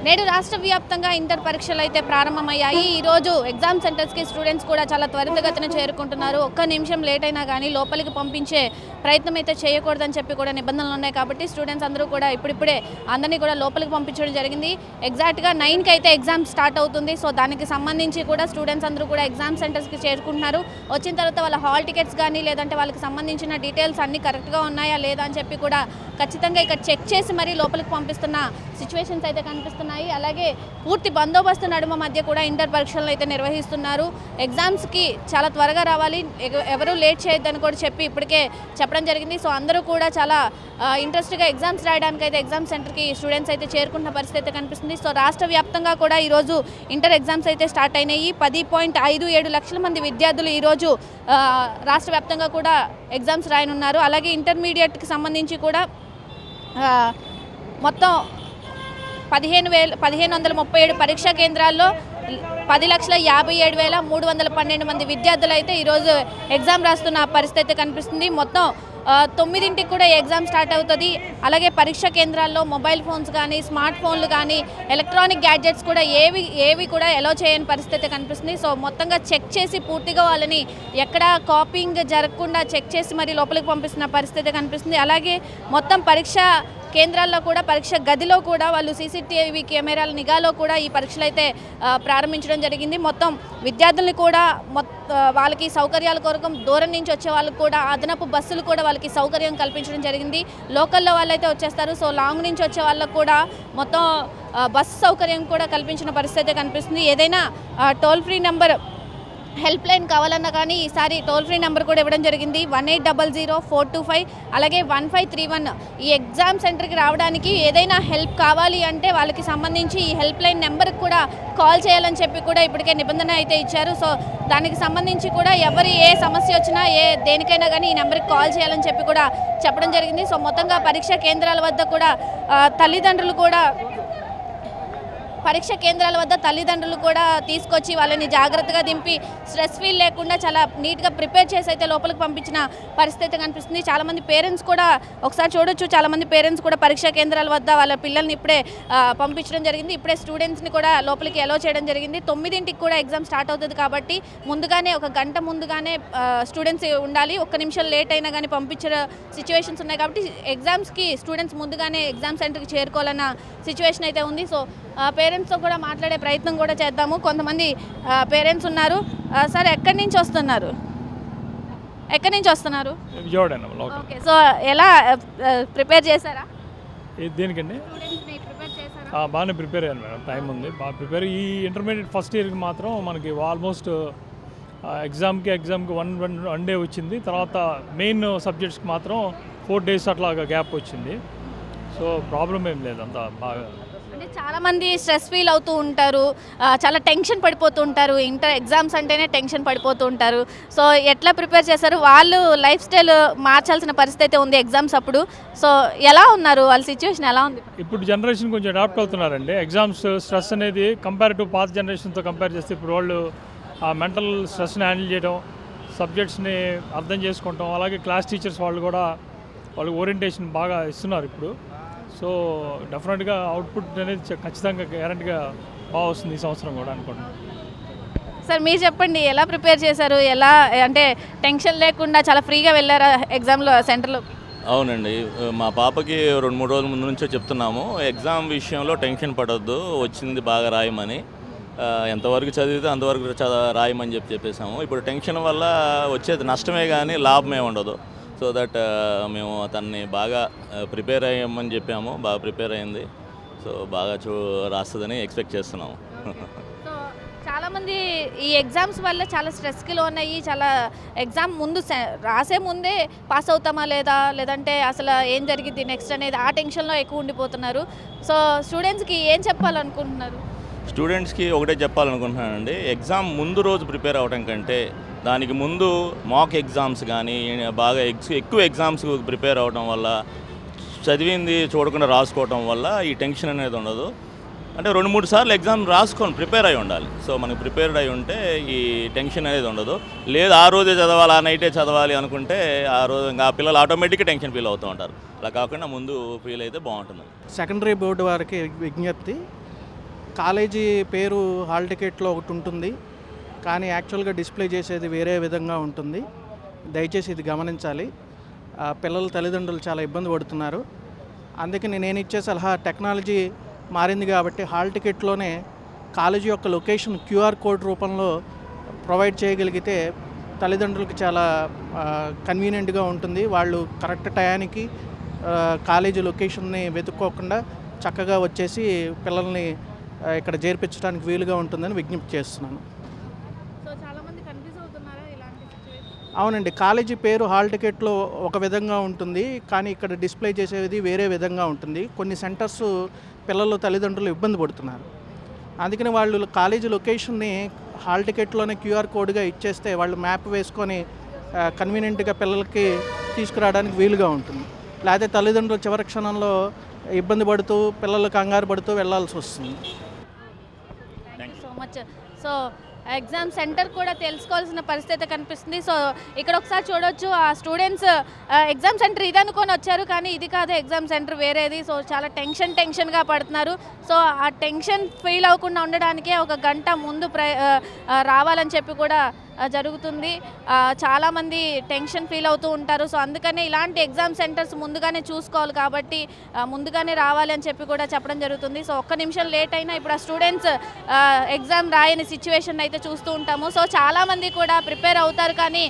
నేడు రాష్ట్ర వ్యాప్తంగా ఇంటర్ పరీక్షలు అయితే ప్రారంభమయ్యాయి. ఈరోజు ఎగ్జామ్ సెంటర్స్కి స్టూడెంట్స్ కూడా చాలా త్వరితగతిన చేరుకుంటున్నారు. ఒక్క నిమిషం లేట్ అయినా కానీ లోపలికి పంపించే ప్రయత్నం అయితే చేయకూడదని చెప్పి కూడా నిబంధనలు ఉన్నాయి. కాబట్టి స్టూడెంట్స్ అందరూ కూడా ఇప్పుడిప్పుడే అందరినీ కూడా లోపలికి పంపించడం జరిగింది. ఎగ్జాక్ట్గా 9కి అయితే ఎగ్జామ్ స్టార్ట్ అవుతుంది. సో దానికి సంబంధించి కూడా స్టూడెంట్స్ అందరూ కూడా ఎగ్జామ్ సెంటర్స్కి చేరుకుంటున్నారు. వచ్చిన తర్వాత వాళ్ళ హాల్ టికెట్స్ కానీ లేదంటే వాళ్ళకి సంబంధించిన డీటెయిల్స్ అన్నీ కరెక్ట్గా ఉన్నాయా లేదా అని చెప్పి కూడా ఖచ్చితంగా ఇక్కడ చెక్ చేసి మరీ లోపలికి పంపిస్తున్న సిచ్యువేషన్స్ అయితే కనిపిస్తున్నాయి. అలాగే పూర్తి బందోబస్తు నడుమ మధ్య కూడా ఇంటర్ పరీక్షలను అయితే నిర్వహిస్తున్నారు. ఎగ్జామ్స్కి చాలా త్వరగా రావాలి, ఎవరు లేట్ చేయొద్దని కూడా చెప్పి ఇప్పటికే చెప్పడం జరిగింది. సో అందరూ కూడా చాలా ఇంట్రెస్ట్గా ఎగ్జామ్స్ రాయడానికి అయితే ఎగ్జామ్ సెంటర్కి స్టూడెంట్స్ అయితే చేరుకున్న పరిస్థితి అయితే కనిపిస్తుంది. సో రాష్ట్ర వ్యాప్తంగా కూడా ఈరోజు ఇంటర్ ఎగ్జామ్స్ అయితే స్టార్ట్ అయినాయి. 10.57 లక్షల మంది విద్యార్థులు ఈరోజు రాష్ట్ర వ్యాప్తంగా కూడా ఎగ్జామ్స్ రాయనున్నారు. అలాగే ఇంటర్మీడియట్కి సంబంధించి కూడా మొత్తం 1537 పరీక్షా కేంద్రాల్లో 10,57,312 మంది విద్యార్థులు అయితే ఈరోజు ఎగ్జామ్ రాస్తున్న పరిస్థితి అయితే కనిపిస్తుంది. మొత్తం 9ంటికి కూడా ఎగ్జామ్ స్టార్ట్ అవుతుంది. అలాగే పరీక్షా కేంద్రాల్లో మొబైల్ ఫోన్స్ కానీ స్మార్ట్ ఫోన్లు కానీ ఎలక్ట్రానిక్ గ్యాడ్జెట్స్ కూడా ఏవి కూడా ఎలో చేయని పరిస్థితి కనిపిస్తుంది. సో మొత్తంగా చెక్ చేసి పూర్తిగా వాళ్ళని ఎక్కడ కాపీయింగ్ జరగకుండా చెక్ చేసి మరి లోపలికి పంపిస్తున్న పరిస్థితి కనిపిస్తుంది. అలాగే మొత్తం పరీక్ష కేంద్రాల్లో కూడా పరీక్ష గదిలో కూడా వాళ్ళు సీసీటీవీ కెమెరాల నిఘాలో కూడా ఈ పరీక్షలు అయితే ప్రారంభించడం జరిగింది. మొత్తం విద్యార్థుల్ని కూడా వాళ్ళకి సౌకర్యాల కొరకు దూరం నుంచి వచ్చే వాళ్ళకి కూడా అదనపు బస్సులు కూడా వాళ్ళకి సౌకర్యం కల్పించడం జరిగింది. లోకల్లో వాళ్ళైతే వచ్చేస్తారు. సో లాంగ్ నుంచి వచ్చే వాళ్ళకు కూడా మొత్తం బస్సు సౌకర్యం కూడా కల్పించిన పరిస్థితి కనిపిస్తుంది. ఏదైనా toll free number help line కావాలన్నా కానీ ఈసారి టోల్ ఫ్రీ నెంబర్ కూడా ఇవ్వడం జరిగింది. 1800-425 అలాగే 1531. ఈ ఎగ్జామ్ సెంటర్కి రావడానికి ఏదైనా హెల్ప్ కావాలి అంటే వాళ్ళకి సంబంధించి ఈ హెల్ప్ లైన్ నెంబర్కి కూడా కాల్ చేయాలని చెప్పి కూడా ఇప్పటికే నిబంధన అయితే ఇచ్చారు. సో దానికి సంబంధించి కూడా ఎవరి ఏ సమస్య వచ్చినా దేనికైనా కానీ ఈ నెంబర్కి కాల్ చేయాలని చెప్పి కూడా చెప్పడం జరిగింది. సో మొత్తంగా పరీక్షా కేంద్రాల వద్ద కూడా తల్లిదండ్రులు కూడా తీసుకొచ్చి వాళ్ళని జాగ్రత్తగా దింపి స్ట్రెస్ ఫీల్ లేకుండా చాలా నీట్గా ప్రిపేర్ చేసి అయితే లోపలికి పంపించిన పరిస్థితి కనిపిస్తుంది. చాలామంది పేరెంట్స్ కూడా ఒకసారి చూడొచ్చు, చాలామంది పేరెంట్స్ కూడా పరీక్షా కేంద్రాల వద్ద వాళ్ళ పిల్లల్ని ఇప్పుడే పంపించడం జరిగింది. ఇప్పుడే స్టూడెంట్స్ని కూడా లోపలికి అలో చేయడం జరిగింది. 9ంటికి కూడా ఎగ్జామ్ స్టార్ట్ అవుతుంది కాబట్టి ముందుగానే 1 గంట ముందుగానే స్టూడెంట్స్ ఉండాలి. 1 నిమిషం లేట్ అయినా కానీ పంపించిన సిచ్యువేషన్స్ ఉన్నాయి. కాబట్టి ఎగ్జామ్స్కి స్టూడెంట్స్ ముందుగానే ఎగ్జామ్ సెంటర్కి చేరుకోవాలన్న సిచ్యువేషన్ అయితే ఉంది. సో పేరెంట్స్తో కూడా మాట్లాడే ప్రయత్నం కూడా చేద్దాము. కొంతమంది పేరెంట్స్ ఉన్నారు. సార్ ఎక్కడి నుంచి వస్తున్నారు? ఓకే, సో ఎలా ప్రిపేర్ చేశారా? దేనికండి? బాగానే ప్రిపేర్ అయ్యాను మేడం. టైం ఉంది, బాగా ప్రిపేర్. ఈ ఇంటర్మీడియట్ ఫస్ట్ ఇయర్కి మాత్రం మనకి ఆల్మోస్ట్ ఎగ్జామ్కి 1 డే వచ్చింది. తర్వాత మెయిన్ సబ్జెక్ట్స్కి మాత్రం 4 days అట్లాగా గ్యాప్ వచ్చింది. సో ప్రాబ్లం ఏం లేదు, అంతా బాగా. అంటే చాలామంది స్ట్రెస్ ఫీల్ అవుతూ ఉంటారు, చాలా టెన్షన్ పడిపోతూ ఉంటారు. ఇంటర్ ఎగ్జామ్స్ అంటేనే టెన్షన్ పడిపోతూ ఉంటారు. సో ఎట్లా ప్రిపేర్ చేశారు? వాళ్ళు లైఫ్ స్టైల్ మార్చాల్సిన పరిస్థితి ఉంది ఎగ్జామ్స్ అప్పుడు. సో ఎలా ఉన్నారు? వాళ్ళ సిచ్యువేషన్ ఎలా ఉంది? ఇప్పుడు జనరేషన్ కొంచెం అడాప్ట్ అవుతున్నారండి. ఎగ్జామ్స్ స్ట్రెస్ అనేది కంపేర్ టు పాత జనరేషన్తో కంపేర్ చేస్తే ఇప్పుడు వాళ్ళు ఆ మెంటల్ స్ట్రెస్ని హ్యాండిల్ చేయడం, సబ్జెక్ట్స్ని అర్థం చేసుకుంటాం. అలాగే క్లాస్ టీచర్స్ వాళ్ళు కూడా వాళ్ళకి ఓరియంటేషన్ బాగా ఇస్తున్నారు ఇప్పుడు. సో డెఫినెట్గా అవుట్పుట్ అనేది ఖచ్చితంగా గ్యారెంటీగా బాగా వస్తుంది ఈ సంవత్సరం కూడా అనుకుంటున్నాను. సార్ మీరు చెప్పండి, ఎలా ప్రిపేర్ చేశారు? ఎలా అంటే టెన్షన్ లేకుండా చాలా ఫ్రీగా వెళ్ళారా ఎగ్జామ్లో సెంటర్లో? అవునండి, మా పాపకి 2-3 రోజుల ముందు నుంచో చెప్తున్నాము, ఎగ్జామ్ విషయంలో టెన్షన్ పడొద్దు, వచ్చింది బాగా రాయమని. ఎంతవరకు చదివితే అంతవరకు రాయమని చెప్పేసాము. ఇప్పుడు టెన్షన్ వల్ల వచ్చేది నష్టమే కానీ లాభమే ఉండదు. సో దట్ మేము తనని బాగా ప్రిపేర్ అయ్యామని చెప్పాము. బాగా ప్రిపేర్ అయింది. సో బాగా రాస్తుందని ఎక్స్పెక్ట్ చేస్తున్నాము. సో చాలామంది ఈ ఎగ్జామ్స్ వల్ల చాలా స్ట్రెస్కి లోనయ్యి చాలా ఎగ్జామ్ ముందు రాసే ముందే పాస్ అవుతామా లేదంటే అసలు ఏం జరిగింది నెక్స్ట్ అనేది ఆ టెన్షన్లో ఎక్కువ ఉండిపోతున్నారు. సో స్టూడెంట్స్కి ఏం చెప్పాలనుకుంటున్నారు? స్టూడెంట్స్కి ఒకటే చెప్పాలనుకుంటున్నానండి, ఎగ్జామ్ ముందు రోజు ప్రిపేర్ అవ్వడం కంటే దానికి ముందు మాక్ ఎగ్జామ్స్ కానీ బాగా ఎక్కువ ఎగ్జామ్స్ ప్రిపేర్ అవ్వడం వల్ల, చదివింది చూడకుండా రాసుకోవడం వల్ల ఈ టెన్షన్ అనేది ఉండదు. అంటే 2-3 సార్లు ఎగ్జామ్ రాసుకొని ప్రిపేర్ అయి ఉండాలి. సో మనకు ప్రిపేర్డ్ అయి ఉంటే ఈ టెన్షన్ అనేది ఉండదు. లేదు ఆ రోజే చదవాలి, ఆ నైటే చదవాలి అనుకుంటే ఆ రోజు ఇంకా ఆ పిల్లలు ఆటోమేటిక్గా టెన్షన్ ఫీల్ అవుతూ ఉంటారు. అలా కాకుండా ముందు ఫీల్ అయితే బాగుంటుంది. సెకండరీ బోర్డు వారికి విజ్ఞప్తి, కాలేజీ పేరు హాల్ టికెట్లో ఒకటి ఉంటుంది, కానీ యాక్చువల్గా డిస్ప్లే చేసేది వేరే విధంగా ఉంటుంది. దయచేసి ఇది గమనించాలి. పిల్లల తల్లిదండ్రులు చాలా ఇబ్బంది పడుతున్నారు. అందుకని నేను ఇచ్చే సలహా, టెక్నాలజీ మారింది కాబట్టి హాల్ టికెట్లోనే కాలేజీ యొక్క లొకేషన్ క్యూఆర్ కోడ్ రూపంలో ప్రొవైడ్ చేయగలిగితే తల్లిదండ్రులకు చాలా కన్వీనియంట్గా ఉంటుంది. వాళ్ళు కరెక్ట్ టయానికి కాలేజీ లొకేషన్ని వెతుక్కోకుండా చక్కగా వచ్చేసి పిల్లల్ని ఇక్కడ చేర్పించడానికి వీలుగా ఉంటుందని విజ్ఞప్తి చేస్తున్నాను. సో చాలా మంది కన్ఫ్యూజ్ అవుతున్నారా ఇలాంటి సిచ్యువేషన్? అవునండి, కాలేజీ పేరు హాల్ టికెట్లో ఒక విధంగా ఉంటుంది, కానీ ఇక్కడ డిస్ప్లే చేసేది వేరే విధంగా ఉంటుంది. కొన్ని సెంటర్స్ పిల్లలు తల్లిదండ్రులు ఇబ్బంది పడుతున్నారు. అందుకని వాళ్ళు కాలేజీ లొకేషన్ని హాల్ టికెట్లోనే క్యూఆర్ కోడ్గా ఇచ్చేస్తే వాళ్ళు మ్యాప్ వేసుకొని కన్వీనియంట్గా పిల్లలకి తీసుకురావడానికి వీలుగా ఉంటుంది. లేకపోతే తల్లిదండ్రులు చివరి క్షణంలో ఇబ్బంది పడుతూ పిల్లలు కంగారు పడుతూ వెళ్ళాల్సి వస్తుంది. Thank you so much. So exam centre కూడా తెలుసుకోవాల్సిన పరిస్థితి కనిపిస్తుంది. సో ఇక్కడ ఒకసారి చూడొచ్చు, ఆ స్టూడెంట్స్ ఎగ్జామ్ సెంటర్ ఇది అనుకొని వచ్చారు, కానీ ఇది కాదు, ఎగ్జామ్ సెంటర్ వేరేది. సో చాలా టెన్షన్గా పడుతున్నారు. సో ఆ టెన్షన్ ఫీల్ అవ్వకుండా ఉండడానికే ఒక గంట ముందు రావాలని చెప్పి కూడా జరుగుతుంది. చాలామంది టెన్షన్ ఫీల్ అవుతూ ఉంటారు. సో అందుకనే ఇలాంటి ఎగ్జామ్ సెంటర్స్ ముందుగానే చూసుకోవాలి కాబట్టి ముందుగానే రావాలి అని చెప్పి కూడా చెప్పడం జరుగుతుంది. సో ఒక్క నిమిషం లేట్ అయినా ఇప్పుడు ఆ స్టూడెంట్స్ ఎగ్జామ్ రాయని సిచ్యువేషన్ అయితే చూస్తూ ఉంటాము. సో చాలామంది కూడా ప్రిపేర్ అవుతారు, కానీ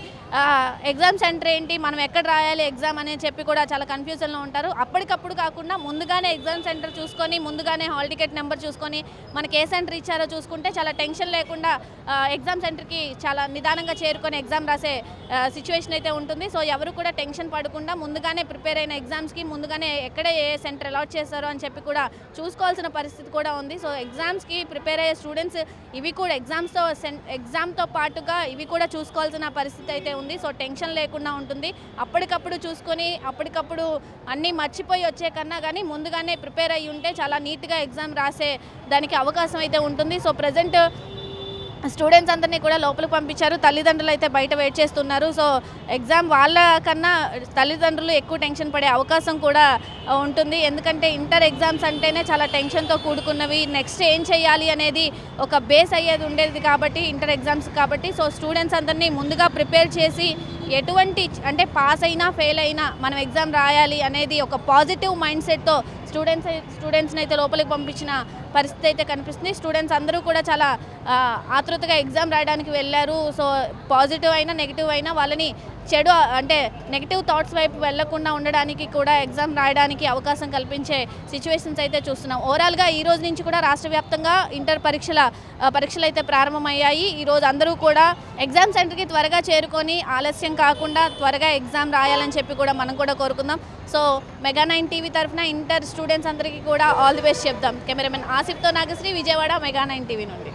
ఎగ్జామ్ సెంటర్ ఏంటి, మనం ఎక్కడ రాయాలి ఎగ్జామ్ అని చెప్పి కూడా చాలా కన్ఫ్యూజన్లో ఉంటారు. అప్పటికప్పుడు కాకుండా ముందుగానే ఎగ్జామ్ సెంటర్ చూసుకొని, ముందుగానే హాల్ టికెట్ నెంబర్ చూసుకొని, మనకి ఏ సెంటర్ ఇచ్చారో చూసుకుంటే చాలా టెన్షన్ లేకుండా ఎగ్జామ్ సెంటర్కి చాలా నిదానంగా చేరుకొని ఎగ్జామ్ రాసే సిచ్యువేషన్ అయితే ఉంటుంది. సో ఎవరు కూడా టెన్షన్ పడకుండా ముందుగానే ప్రిపేర్ అయిన ఎగ్జామ్స్కి ముందుగానే ఎక్కడ ఏ సెంటర్ అలాట్ చేస్తారో అని చెప్పి కూడా చూసుకోవాల్సిన పరిస్థితి కూడా ఉంది. సో ఎగ్జామ్స్కి ప్రిపేర్ అయ్యే స్టూడెంట్స్ ఇవి కూడా ఎగ్జామ్తో పాటుగా ఇవి కూడా చూసుకోవాల్సిన పరిస్థితి అయితే ఉంది. సో టెన్షన్ లేకుండా ఉంటుంది. అప్పటికప్పుడు చూసుకొని అప్పటికప్పుడు అన్నీ మర్చిపోయి వచ్చే కన్నా కానీ ముందుగానే ప్రిపేర్ అయ్యి ఉంటే చాలా నీట్గా ఎగ్జామ్ రాసే దానికి అవకాశం అయితే ఉంటుంది. సో ప్రజెంట్ స్టూడెంట్స్ అందరినీ కూడా లోపలికి పంపించారు. తల్లిదండ్రులు అయితే బయట వెయిట్ చేస్తున్నారు. సో ఎగ్జామ్ వాళ్ళ కన్నా తల్లిదండ్రులు ఎక్కువ టెన్షన్ పడే అవకాశం కూడా ఉంటుంది. ఎందుకంటే ఇంటర్ ఎగ్జామ్స్ అంటేనే చాలా టెన్షన్తో కూడుకున్నవి. నెక్స్ట్ ఏం చేయాలి అనేది ఒక బేస్ అయ్యేది ఉండేది కాబట్టి ఇంటర్ ఎగ్జామ్స్ కాబట్టి. సో స్టూడెంట్స్ అందరినీ ముందుగా ప్రిపేర్ చేసి ఎటువంటి అంటే పాస్ అయినా ఫెయిల్ అయినా మనం ఎగ్జామ్ రాయాలి అనేది ఒక పాజిటివ్ మైండ్ సెట్తో స్టూడెంట్స్ని అయితే లోపలికి పంపించిన పరిస్థితి అయితే కనిపిస్తుంది. స్టూడెంట్స్ అందరూ కూడా చాలా ఆతృతగా ఎగ్జామ్ రాయడానికి వెళ్ళారు. సో పాజిటివ్ అయినా నెగిటివ్ అయినా వాళ్ళని చెడు అంటే నెగిటివ్ థాట్స్ వైపు వెళ్లకుండా ఉండడానికి కూడా ఎగ్జామ్ రాయడానికి అవకాశం కల్పించే సిచ్యువేషన్స్ అయితే చూస్తున్నాం. ఓవరాల్గా ఈ రోజు నుంచి కూడా రాష్ట్ర వ్యాప్తంగా ఇంటర్ పరీక్షలు అయితే ప్రారంభమయ్యాయి. ఈరోజు అందరూ కూడా ఎగ్జామ్ సెంటర్కి త్వరగా చేరుకొని ఆలస్యం కాకుండా త్వరగా ఎగ్జామ్ రాయాలని చెప్పి కూడా మనం కూడా కోరుకుందాం. సో మెగా9 టీవీ తరఫున ఇంటర్ స్టూడెంట్స్ అందరికీ కూడా ఆల్ ది బెస్ట్ చెప్దాం. కెమెరామెన్ ఆసిఫ్తో నాగశ్రీ, విజయవాడ, మెగా9 టీవీ నుండి.